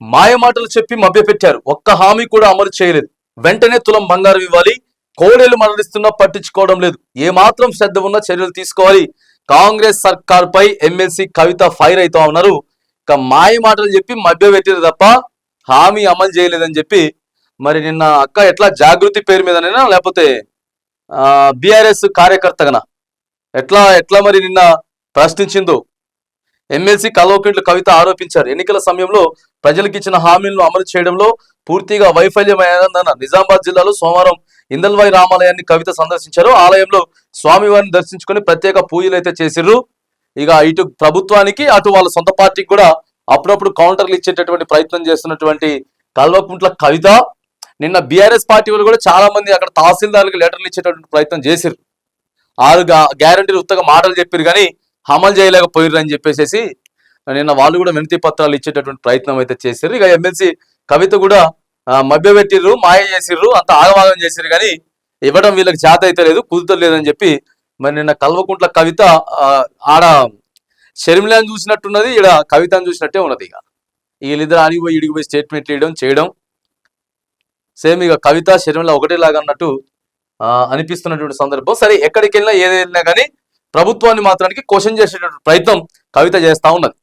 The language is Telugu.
మాయ మాటలు చెప్పి మభ్యపెట్టారు. ఒక్క హామీ కూడా అమలు చేయలేదు. వెంటనే తులం బంగారం ఇవ్వాలి, కోడేళ్లు మరణిస్తున్నా పట్టించుకోవడం లేదు, ఏమాత్రం శ్రద్ధ ఉన్నా చర్యలు తీసుకోవాలి. కాంగ్రెస్ సర్కార్ పై ఎమ్మెల్సీ కవిత ఫైర్ అవుతా ఉన్నారు. ఇక మాయ మాటలు చెప్పి మభ్యపెట్టారు తప్ప హామీ అమలు చేయలేదని చెప్పి మరి నిన్న అక్క ఎట్లా జాగృతి పేరు మీదనైనా లేకపోతే బీఆర్ఎస్ కార్యకర్తగనా ఎట్లా ఎట్లా మరి నిన్న ప్రశ్నించిందో ఎమ్మెల్సీ కల్వకుంట్ల కవిత ఆరోపించారు. ఎన్నికల సమయంలో ప్రజలకు ఇచ్చిన హామీలను అమలు చేయడంలో పూర్తిగా వైఫల్యమైందన్న నిజామాబాద్ జిల్లాలో సోమవారం ఇందల్వాయి రామాలయాన్ని కవిత సందర్శించారు. ఆలయంలో స్వామివారిని దర్శించుకొని ప్రత్యేక పూజలు అయితే చేసిర్రు. ఇక ఇటు ప్రభుత్వానికి అటు వాళ్ళ సొంత పార్టీకి కూడా అప్పుడప్పుడు కౌంటర్లు ఇచ్చేటటువంటి ప్రయత్నం చేస్తున్నటువంటి కల్వకుంట్ల కవిత నిన్న బీఆర్ఎస్ పార్టీ వాళ్ళు కూడా చాలా మంది అక్కడ తహసీల్దార్లకు లెటర్లు ఇచ్చేటటువంటి ప్రయత్నం చేసిర్రు. 6 గ్యారంటీలు ఉత్తగా మాటలు చెప్పారు కానీ అమలు చేయలేకపోయారు అని చెప్పేసి నిన్న వాళ్ళు కూడా వినతి పత్రాలు ఇచ్చేటటువంటి ప్రయత్నం అయితే చేశారు. ఇక ఎమ్మెల్సీ కవిత కూడా మభ్యపెట్టిర్రు, మాయ చేసిర్రు, అంత ఆగమాగం చేసిర్రు కానీ ఇవ్వడం వీళ్ళకి చేత అయితే లేదు, కుదుతలేదని చెప్పి మరి నిన్న కల్వకుంట్ల కవిత ఆడ షర్మిలాని చూసినట్టున్నది, ఈడ కవితను చూసినట్టే ఉన్నది. ఇక వీళ్ళిద్దరు అడిగిపోయి ఇడిగిపోయి స్టేట్మెంట్లు చేయడం సేమ్ ఇక కవిత షర్మిల ఒకటేలాగా అన్నట్టు అనిపిస్తున్నటువంటి సందర్భం. సరే ఎక్కడికి వెళ్ళినా ఏదైనా కానీ ప్రభుత్వాన్ని మాత్రానికి క్వశ్చన్ చేసేటటువంటి ప్రయత్నం కవిత చేస్తా ఉన్నది.